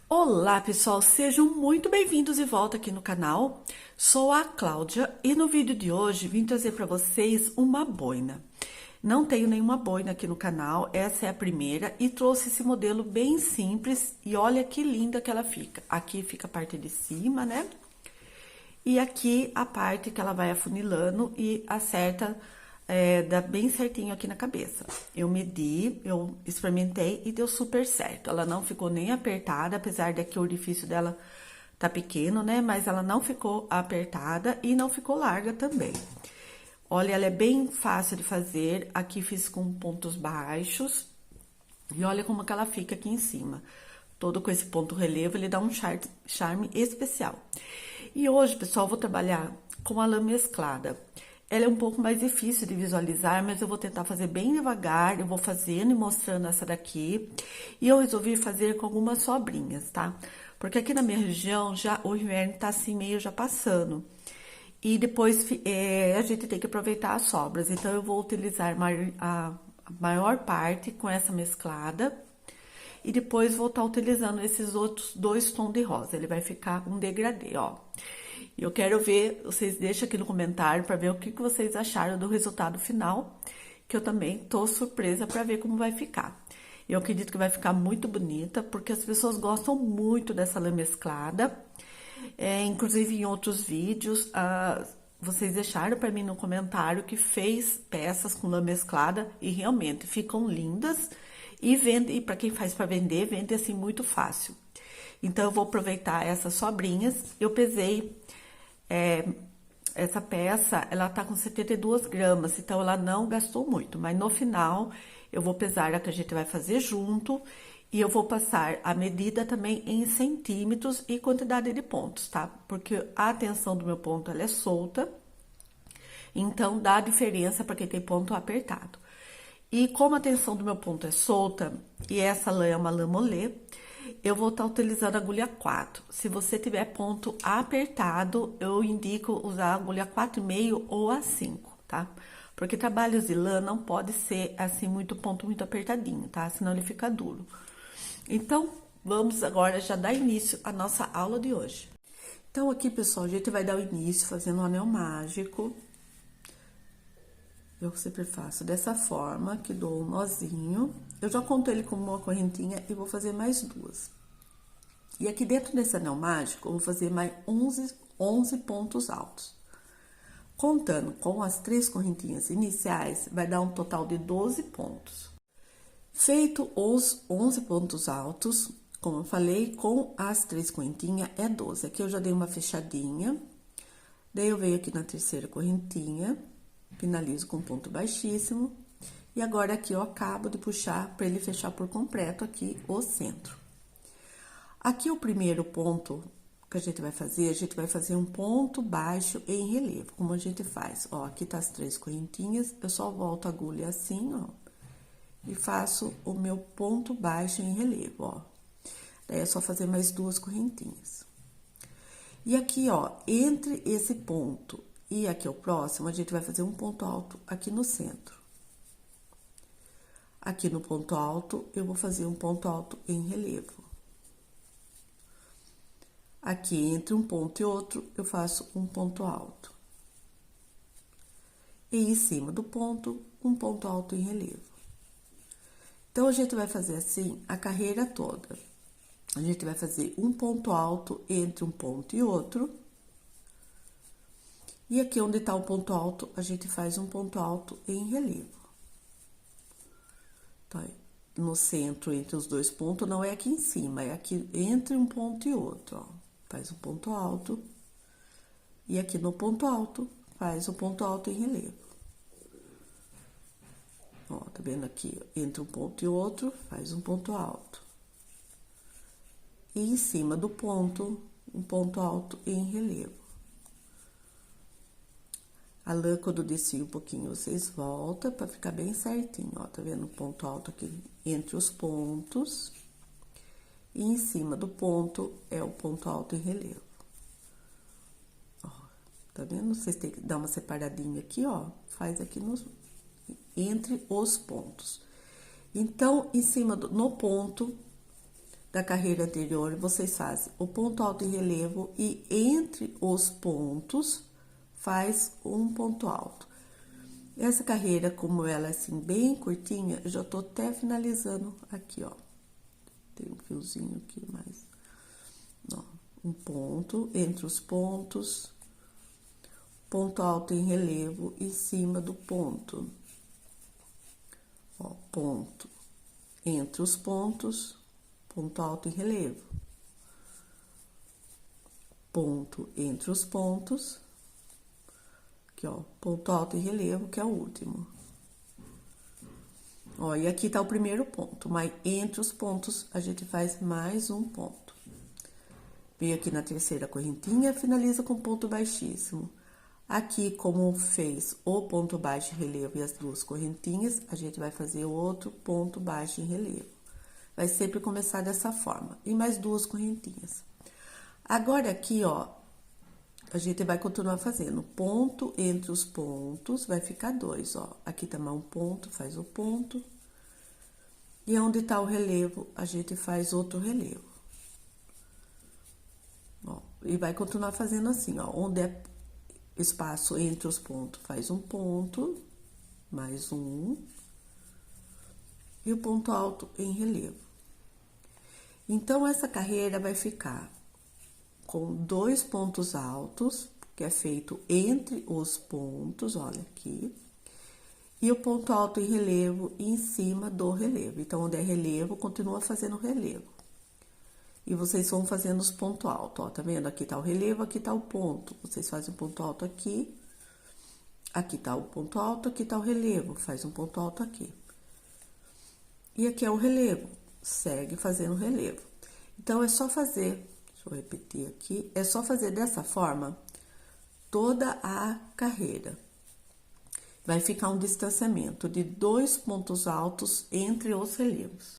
Olá, pessoal, sejam muito bem-vindos de volta aqui no canal. Sou a Cláudia e no vídeo de hoje vim trazer para vocês uma boina. Não tenho nenhuma boina aqui no canal, essa é a primeira e trouxe esse modelo bem simples e olha que linda que ela fica. Aqui fica a parte de cima, né? E aqui a parte que ela vai afunilando e acerta, dá bem certinho aqui na cabeça. Eu medi, eu experimentei e deu super certo. Ela não ficou nem apertada, apesar de que o orifício dela tá pequeno, né? Mas ela não ficou apertada e não ficou larga também. Olha, ela é bem fácil de fazer. Aqui fiz com pontos baixos. E olha como que ela fica aqui em cima. Todo com esse ponto relevo, ele dá um charme especial. E hoje, pessoal, eu vou trabalhar com a lã mesclada. Ela é um pouco mais difícil de visualizar, mas eu vou tentar fazer bem devagar. Eu vou fazendo e mostrando essa daqui. E eu resolvi fazer com algumas sobrinhas, tá? Porque aqui na minha região, já o inverno tá assim meio já passando. E depois a gente tem que aproveitar as sobras. Então, eu vou utilizar a maior parte com essa mesclada. E depois vou estar utilizando esses outros dois tons de rosa. Ele vai ficar um degradê, ó. E eu quero ver, vocês deixam aqui no comentário para ver o que vocês acharam do resultado final. Que eu também tô surpresa para ver como vai ficar. Eu acredito que vai ficar muito bonita, porque as pessoas gostam muito dessa lã mesclada. Inclusive em outros vídeos, vocês deixaram para mim no comentário que fez peças com lã mesclada e realmente ficam lindas e vende, e para quem faz para vender, vende assim muito fácil. Então eu vou aproveitar essas sobrinhas. Eu pesei essa peça, ela tá com 72 gramas, então ela não gastou muito, mas no final eu vou pesar a que a gente vai fazer junto e eu vou passar a medida também em centímetros e quantidade de pontos, tá? Porque a tensão do meu ponto ela é solta, então dá diferença para quem tem ponto apertado. E como a tensão do meu ponto é solta e essa lã é uma lã molê, eu vou estar utilizando a agulha 4. Se você tiver ponto apertado, eu indico usar a agulha 4,5 ou a 5, tá? Porque trabalhos de lã não pode ser assim muito ponto muito apertadinho, tá? Senão ele fica duro. Então, vamos agora já dar início à nossa aula de hoje. Então, aqui, pessoal, a gente vai dar o início fazendo um anel mágico. Eu sempre faço dessa forma, que dou um nozinho. Eu já conto ele como uma correntinha e vou fazer mais duas. E aqui dentro desse anel mágico, eu vou fazer mais 11 pontos altos. Contando com as 3 correntinhas iniciais, vai dar um total de 12 pontos. Feito os 11 pontos altos, como eu falei, com as 3 correntinhas é 12. Aqui eu já dei uma fechadinha. Daí eu venho aqui na terceira correntinha, finalizo com ponto baixíssimo. E agora aqui eu acabo de puxar para ele fechar por completo aqui o centro. Aqui o primeiro ponto que a gente vai fazer um ponto baixo em relevo, como a gente faz. Ó, aqui tá as 3 correntinhas, eu só volto a agulha assim, ó, e faço o meu ponto baixo em relevo, ó. Daí é só fazer mais 2 correntinhas. E aqui, ó, entre esse ponto e aqui o próximo, a gente vai fazer um ponto alto aqui no centro. Aqui no ponto alto, eu vou fazer um ponto alto em relevo. Aqui, entre um ponto e outro, eu faço um ponto alto. E em cima do ponto, um ponto alto em relevo. Então, a gente vai fazer assim a carreira toda. A gente vai fazer um ponto alto entre um ponto e outro. E aqui onde tá o ponto alto, a gente faz um ponto alto em relevo. Então, no centro, entre os dois pontos, não é aqui em cima, é aqui entre um ponto e outro, ó. Faz um ponto alto. E aqui no ponto alto, faz o ponto alto em relevo. Ó, tá vendo aqui? Entre um ponto e outro, faz um ponto alto. E em cima do ponto, um ponto alto em relevo. A lã, quando descer um pouquinho, vocês voltam pra ficar bem certinho, ó. Tá vendo? Um ponto alto aqui entre os pontos. E em cima do ponto é o ponto alto em relevo. Ó, tá vendo? Vocês têm que dar uma separadinha aqui, ó. Faz aqui entre os pontos. Então, em cima no ponto, da carreira anterior, vocês fazem o ponto alto em relevo e entre os pontos faz um ponto alto. Essa carreira, como ela é assim bem curtinha, eu já tô até finalizando aqui, ó. Tem um fiozinho aqui mais, ó, um ponto entre os pontos, ponto alto em relevo em cima do ponto, ó, ponto entre os pontos, ponto alto em relevo, ponto entre os pontos, aqui, ó, ponto alto em relevo, que é o último. Ó, e aqui tá o primeiro ponto, mas entre os pontos a gente faz mais um ponto. Veio aqui na terceira correntinha, finaliza com ponto baixíssimo. Aqui, como fez o ponto baixo em relevo e as duas correntinhas, a gente vai fazer outro ponto baixo em relevo. Vai sempre começar dessa forma. E mais duas correntinhas. Agora, aqui, ó, a gente vai continuar fazendo ponto entre os pontos, vai ficar dois, ó. Aqui tá mais um ponto, faz o ponto. E onde tá o relevo, a gente faz outro relevo. Ó, e vai continuar fazendo assim, ó. Onde é espaço entre os pontos, faz um ponto, mais um. E o ponto alto em relevo. Então, essa carreira vai ficar com dois pontos altos, que é feito entre os pontos, olha aqui, e o ponto alto em relevo em cima do relevo. Então, onde é relevo, continua fazendo relevo. E vocês vão fazendo os pontos altos, ó, tá vendo? Aqui tá o relevo, aqui tá o ponto. Vocês fazem um ponto alto aqui, aqui tá o ponto alto, aqui tá o relevo, faz um ponto alto aqui. E aqui é o relevo, segue fazendo relevo. Então, é só fazer, deixa eu repetir aqui, é só fazer dessa forma toda a carreira. Vai ficar um distanciamento de 2 pontos altos entre os relevos.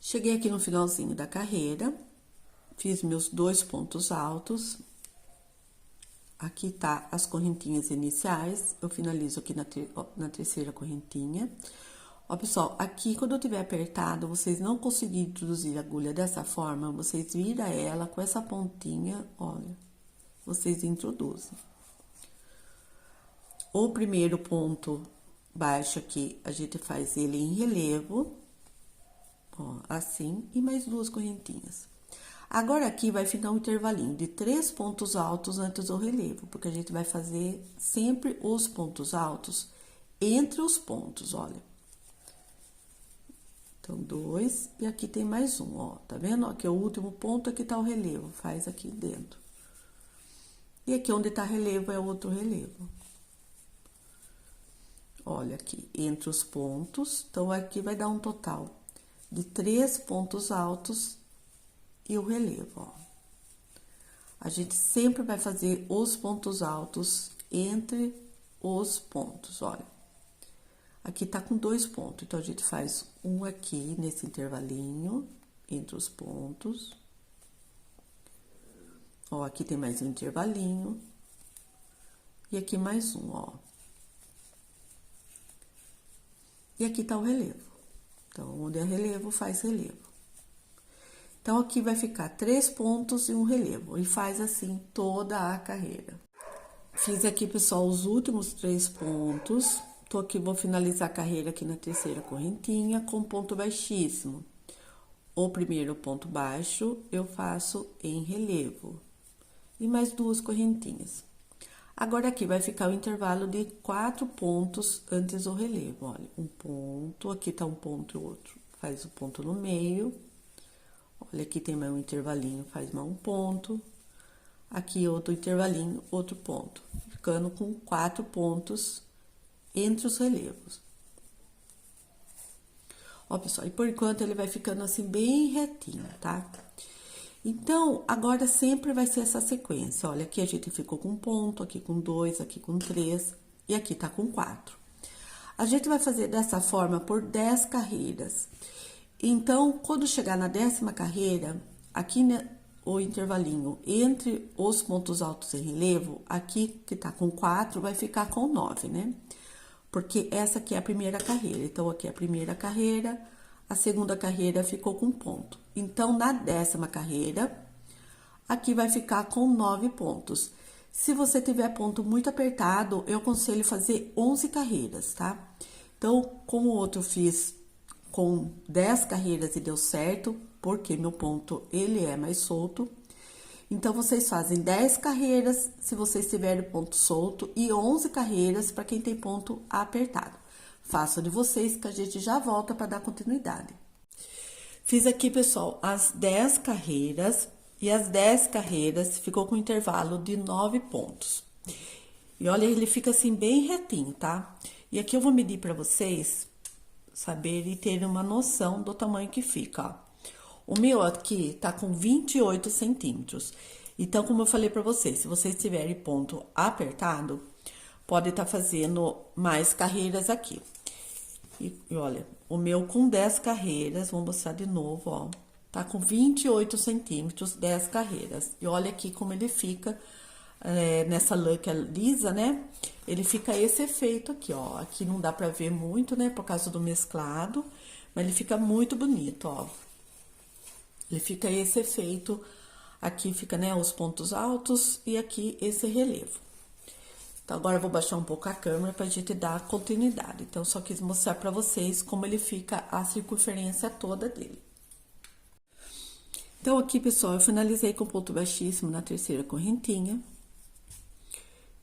Cheguei aqui no finalzinho da carreira, fiz meus 2 pontos altos. Aqui tá as correntinhas iniciais, eu finalizo aqui na terceira correntinha. Ó, pessoal, aqui quando eu tiver apertado, vocês não conseguirem introduzir a agulha dessa forma, vocês viram ela com essa pontinha, olha, vocês introduzem. O primeiro ponto baixo aqui, a gente faz ele em relevo, ó, assim, e mais 2 correntinhas. Agora, aqui vai ficar um intervalinho de 3 pontos altos antes do relevo, porque a gente vai fazer sempre os pontos altos entre os pontos, olha. Então, 2, e aqui tem mais um, ó, tá vendo? Aqui é o último ponto, aqui tá o relevo, faz aqui dentro. E aqui onde tá relevo é outro relevo. Olha aqui, entre os pontos, então aqui vai dar um total de 3 pontos altos e o relevo, ó. A gente sempre vai fazer os pontos altos entre os pontos, olha. Aqui tá com 2 pontos, então a gente faz um aqui nesse intervalinho entre os pontos. Ó, aqui tem mais um intervalinho. E aqui mais um, ó. E aqui tá o relevo. Então, onde é relevo, faz relevo. Então, aqui vai ficar 3 pontos e um relevo. E faz assim toda a carreira. Fiz aqui, pessoal, os últimos 3 pontos. Tô aqui, vou finalizar a carreira aqui na terceira correntinha com ponto baixíssimo. O primeiro ponto baixo eu faço em relevo. E mais 2 correntinhas. Agora, aqui vai ficar o intervalo de 4 pontos antes do relevo, olha. Um ponto, aqui tá um ponto e outro. Faz o ponto no meio. Olha, aqui tem mais um intervalinho, faz mais um ponto. Aqui outro intervalinho, outro ponto. Ficando com 4 pontos entre os relevos. Ó, pessoal, e por enquanto ele vai ficando assim bem retinho, tá? Então, agora sempre vai ser essa sequência. Olha, aqui a gente ficou com um ponto, aqui com 2, aqui com 3 e aqui tá com 4. A gente vai fazer dessa forma por 10 carreiras. Então, quando chegar na 10ª carreira, aqui o intervalinho entre os pontos altos em relevo, aqui que tá com 4, vai ficar com 9, né? Porque essa aqui é a primeira carreira. Então, aqui é a primeira carreira, a segunda carreira ficou com ponto. Então, na 10ª carreira, aqui vai ficar com 9 pontos. Se você tiver ponto muito apertado, eu aconselho fazer 11 carreiras, tá? Então, como o outro eu fiz com 10 carreiras e deu certo, porque meu ponto, ele é mais solto. Então, vocês fazem 10 carreiras, se vocês tiverem ponto solto, e 11 carreiras para quem tem ponto apertado. Façam de vocês, que a gente já volta para dar continuidade. Fiz aqui, pessoal, as 10 carreiras, e as 10 carreiras ficou com um intervalo de 9 pontos. E olha, ele fica assim bem retinho, tá? E aqui eu vou medir para vocês saberem e terem uma noção do tamanho que fica, ó. O meu aqui tá com 28 centímetros. Então, como eu falei pra vocês, se vocês tiverem ponto apertado, pode estar fazendo mais carreiras aqui. E olha, o meu com 10 carreiras, vou mostrar de novo, ó. Tá com 28 centímetros, 10 carreiras. E olha aqui como ele fica nessa lã que é lisa, né? Ele fica esse efeito aqui, ó. Aqui não dá pra ver muito, né, por causa do mesclado, mas ele fica muito bonito, ó. Ele fica esse efeito, aqui fica, né, os pontos altos e aqui esse relevo. Então, agora eu vou baixar um pouco a câmera pra gente dar continuidade. Então, só quis mostrar pra vocês como ele fica a circunferência toda dele. Então, aqui, pessoal, eu finalizei com ponto baixíssimo na 3ª correntinha.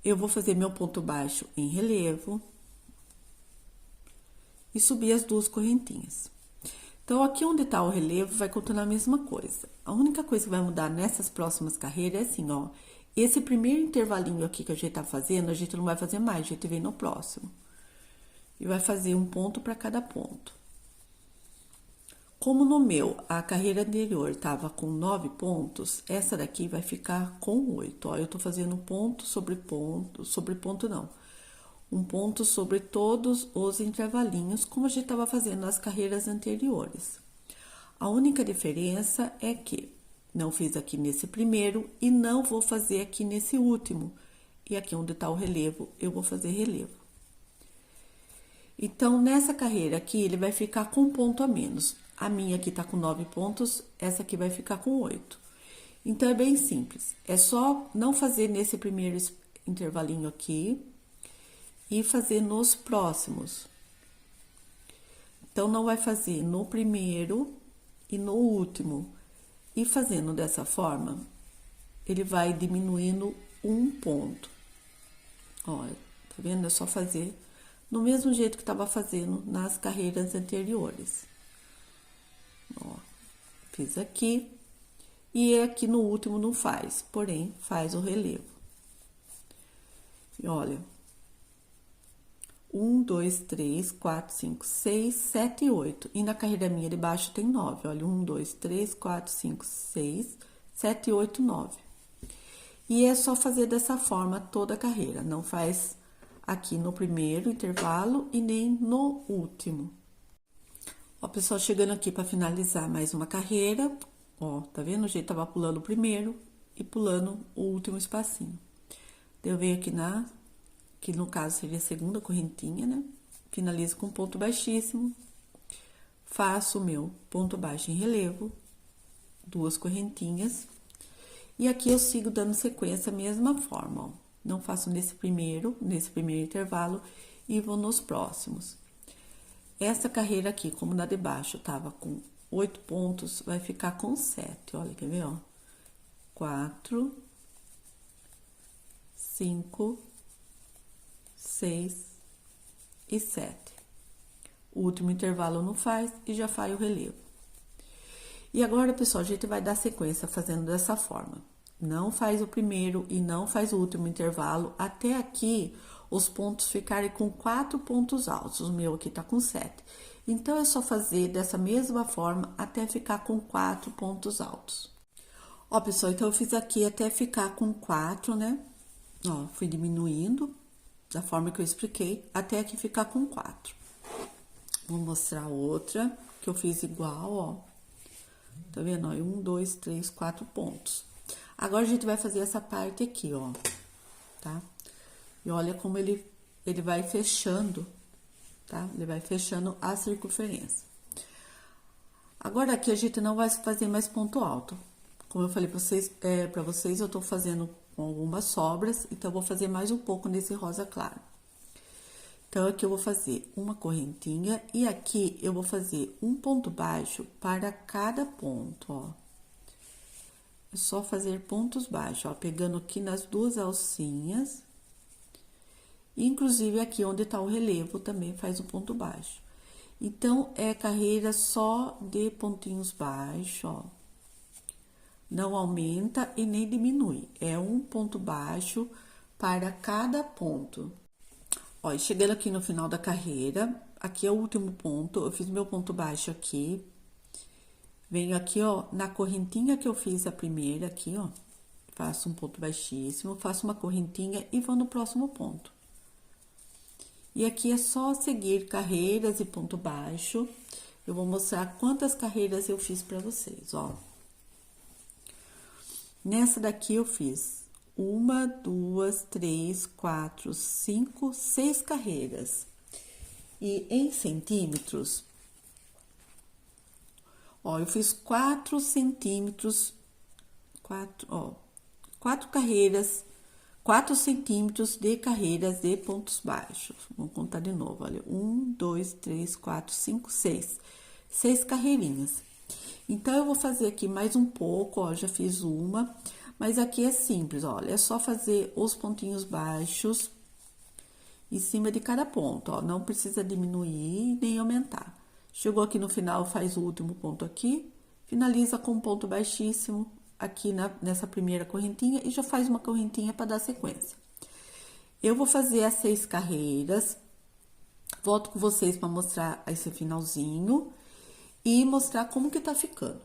Eu vou fazer meu ponto baixo em relevo. E subir as 2 correntinhas. Então, aqui onde tá o relevo, vai continuar a mesma coisa. A única coisa que vai mudar nessas próximas carreiras é assim, ó. Esse primeiro intervalinho aqui que a gente tá fazendo, a gente não vai fazer mais, a gente vem no próximo. E vai fazer um ponto para cada ponto. Como no meu, a carreira anterior tava com 9 pontos, essa daqui vai ficar com 8, ó. Eu tô fazendo ponto sobre ponto não. Um ponto sobre todos os intervalinhos, como a gente estava fazendo nas carreiras anteriores. A única diferença é que não fiz aqui nesse primeiro e não vou fazer aqui nesse último. E aqui onde está o relevo, eu vou fazer relevo. Então, nessa carreira aqui, ele vai ficar com um ponto a menos. A minha aqui tá com 9 pontos, essa aqui vai ficar com 8. Então, é bem simples. É só não fazer nesse primeiro intervalinho aqui e fazer nos próximos. Então, não vai fazer no primeiro e no último. E fazendo dessa forma, ele vai diminuindo um ponto. Olha, tá vendo? É só fazer do mesmo jeito que estava fazendo nas carreiras anteriores. Ó, fiz aqui. E aqui no último não faz, porém, faz o relevo. E olha... 1, 2, 3, 4, 5, 6, 7 e 8. E na carreira minha de baixo tem 9. Olha, 1, 2, 3, 4, 5, 6, 7, 8, 9. E é só fazer dessa forma toda a carreira. Não faz aqui no primeiro intervalo e nem no último. Ó, pessoal, chegando aqui para finalizar mais uma carreira. Ó, tá vendo? O jeito tava pulando o primeiro e pulando o último espacinho. Eu venho aqui que no caso seria a segunda correntinha, né? Finalizo com ponto baixíssimo, faço o meu ponto baixo em relevo, 2 correntinhas, e aqui eu sigo dando sequência, mesma forma, ó. Não faço nesse primeiro intervalo, e vou nos próximos. Essa carreira aqui, como na de baixo tava com 8 pontos, vai ficar com 7, olha, quer ver, ó? 4, 5, 6 e 7. O último intervalo não faz e já faz o relevo. E agora, pessoal, a gente vai dar sequência fazendo dessa forma. Não faz o primeiro e não faz o último intervalo. Até aqui, os pontos ficarem com 4 pontos altos. O meu aqui tá com 7. Então, é só fazer dessa mesma forma até ficar com 4 pontos altos. Ó, pessoal, então eu fiz aqui até ficar com 4, né? Ó, fui diminuindo da forma que eu expliquei, até aqui ficar com 4. Vou mostrar outra, que eu fiz igual, ó. Tá vendo? Ó, 1, 2, 3, 4 pontos. Agora, a gente vai fazer essa parte aqui, ó, tá? E olha como ele vai fechando, tá? Ele vai fechando a circunferência. Agora aqui a gente não vai fazer mais ponto alto. Como eu falei pra vocês, eu tô fazendo com algumas sobras, então eu vou fazer mais um pouco nesse rosa claro. Então, aqui eu vou fazer uma correntinha e aqui eu vou fazer um ponto baixo para cada ponto, ó. É só fazer pontos baixos, ó, pegando aqui nas duas alcinhas. Inclusive, aqui onde tá o relevo também faz o ponto baixo. Então, é carreira só de pontinhos baixos, ó. Não aumenta e nem diminui. É um ponto baixo para cada ponto. Ó, e chegando aqui no final da carreira, aqui é o último ponto, eu fiz meu ponto baixo aqui. Venho aqui, ó, na correntinha que eu fiz a primeira aqui, ó. Faço um ponto baixíssimo, faço uma correntinha e vou no próximo ponto. E aqui é só seguir carreiras e ponto baixo. Eu vou mostrar quantas carreiras eu fiz pra vocês, ó. Nessa daqui eu fiz 1, 2, 3, 4, 5, 6 carreiras. E em centímetros, ó, eu fiz 4 centímetros, 4 carreiras, 4 centímetros de carreiras de pontos baixos. Vamos contar de novo, olha, 1, 2, 3, 4, 5, 6. 6 carreirinhas. Então, eu vou fazer aqui mais um pouco, ó, já fiz uma, mas aqui é simples, olha, é só fazer os pontinhos baixos em cima de cada ponto, ó, não precisa diminuir nem aumentar. Chegou aqui no final, faz o último ponto aqui, finaliza com um ponto baixíssimo aqui nessa primeira correntinha e já faz uma correntinha para dar sequência. Eu vou fazer as 6 carreiras, volto com vocês para mostrar esse finalzinho e mostrar como que tá ficando.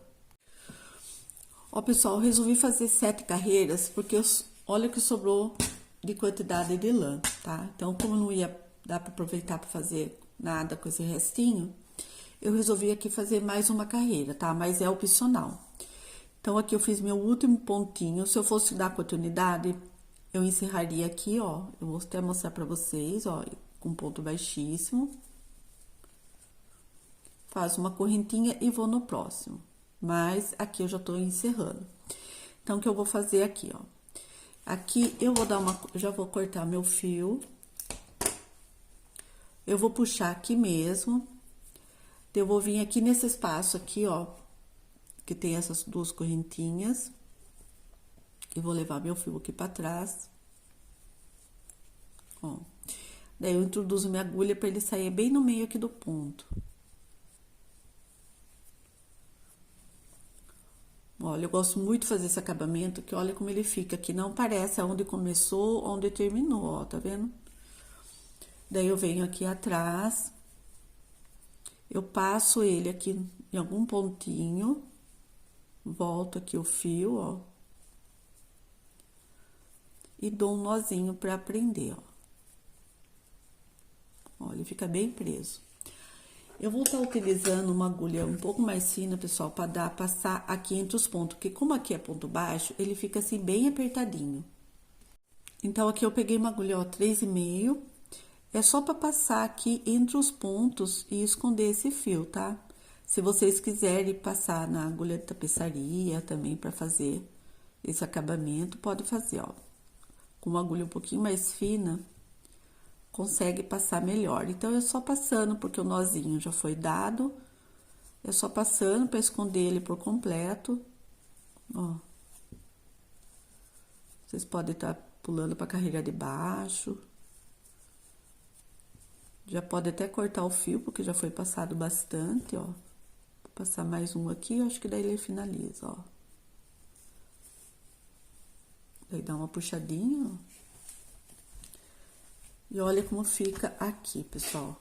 Ó, pessoal, eu resolvi fazer 7 carreiras, porque olha o que sobrou de quantidade de lã, tá? Então, como não ia dar para aproveitar para fazer nada com esse restinho, eu resolvi aqui fazer mais uma carreira, tá? Mas é opcional. Então, aqui eu fiz meu último pontinho. Se eu fosse dar continuidade, eu encerraria aqui, ó. Eu vou até mostrar pra vocês, ó, com ponto baixíssimo. Faço uma correntinha e vou no próximo. Mas aqui eu já tô encerrando. Então, o que eu vou fazer aqui, ó. Aqui eu vou já vou cortar meu fio. Eu vou puxar aqui mesmo. Eu vou vir aqui nesse espaço aqui, ó, que tem essas duas correntinhas. E vou levar meu fio aqui pra trás. Ó. Daí, eu introduzo minha agulha pra ele sair bem no meio aqui do ponto. Olha, eu gosto muito de fazer esse acabamento, que olha como ele fica, que não parece aonde começou, onde terminou, ó, tá vendo? Daí, eu venho aqui atrás, eu passo ele aqui em algum pontinho, volto aqui o fio, ó, e dou um nozinho pra prender, ó. Olha, ele fica bem preso. Eu vou estar utilizando uma agulha um pouco mais fina, pessoal, para passar aqui entre os pontos, porque como aqui é ponto baixo, ele fica assim bem apertadinho. Então, aqui eu peguei uma agulha, ó, 3,5, é só para passar aqui entre os pontos e esconder esse fio, tá? Se vocês quiserem passar na agulha de tapeçaria também para fazer esse acabamento, pode fazer, ó. Com uma agulha um pouquinho mais fina, consegue passar melhor. Então, é só passando, porque o nozinho já foi dado. É só passando para esconder ele por completo. Ó. Vocês podem estar pulando para a carreira de baixo. Já pode até cortar o fio, porque já foi passado bastante, ó. Vou passar mais um aqui, acho que daí ele finaliza, ó. Daí dá uma puxadinha, ó. E olha como fica aqui, pessoal,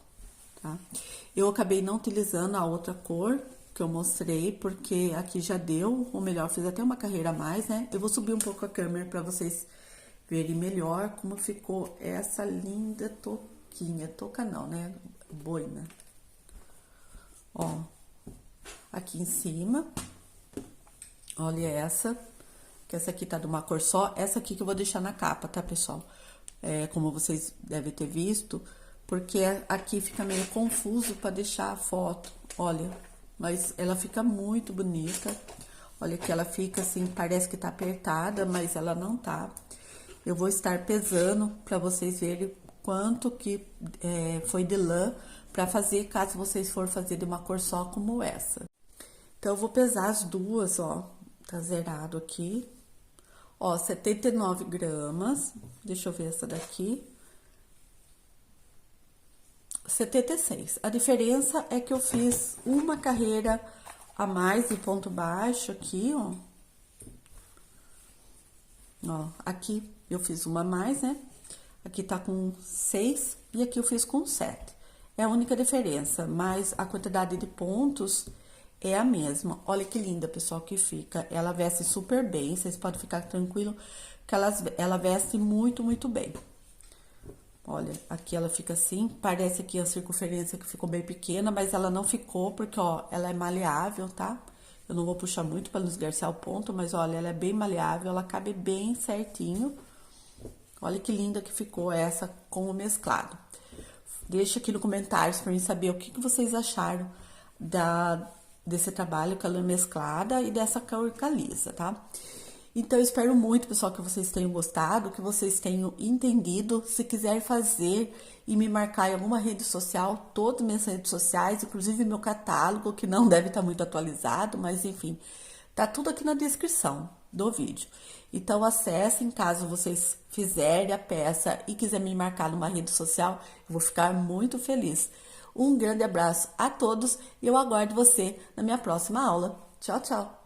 tá? Eu acabei não utilizando a outra cor que eu mostrei, porque aqui já deu, ou melhor, fiz até uma carreira a mais, né? Eu vou subir um pouco a câmera pra vocês verem melhor como ficou essa linda toquinha. Toca não, né? Boina. Ó, aqui em cima, olha essa, que essa aqui tá de uma cor só. Essa aqui que eu vou deixar na capa, tá, pessoal? Como vocês devem ter visto, porque aqui fica meio confuso para deixar a foto. Olha, mas ela fica muito bonita. Olha que ela fica assim, parece que tá apertada, mas ela não tá. Eu vou estar pesando para vocês verem quanto que foi de lã para fazer, caso vocês for fazer de uma cor só como essa. Então, eu vou pesar as duas, ó, tá zerado aqui. Ó, 79 gramas, deixa eu ver essa daqui. 76. A diferença é que eu fiz uma carreira a mais de ponto baixo aqui, ó. Ó, aqui eu fiz uma a mais, né? Aqui tá com 6 e aqui eu fiz com 7. É a única diferença, mas a quantidade de pontos é a mesma. Olha que linda, pessoal, que fica. Ela veste super bem, vocês podem ficar tranquilo que ela veste muito, muito bem. Olha, aqui ela fica assim, parece aqui a circunferência que ficou bem pequena, mas ela não ficou, porque, ó, ela é maleável, tá? Eu não vou puxar muito para não esgarçar o ponto, mas, olha, ela é bem maleável, ela cabe bem certinho. Olha que linda que ficou essa com o mesclado. Deixa aqui no comentários para mim saber o que vocês acharam desse trabalho com a lã mesclada e dessa cor caliça, tá? Então, eu espero muito, pessoal, que vocês tenham gostado, que vocês tenham entendido. Se quiser fazer e me marcar em alguma rede social, todas as minhas redes sociais, inclusive meu catálogo, que não deve estar muito atualizado, mas enfim, tá tudo aqui na descrição do vídeo. Então, acessem, caso vocês fizerem a peça e quiser me marcar numa rede social, eu vou ficar muito feliz. Um grande abraço a todos e eu aguardo você na minha próxima aula. Tchau, tchau!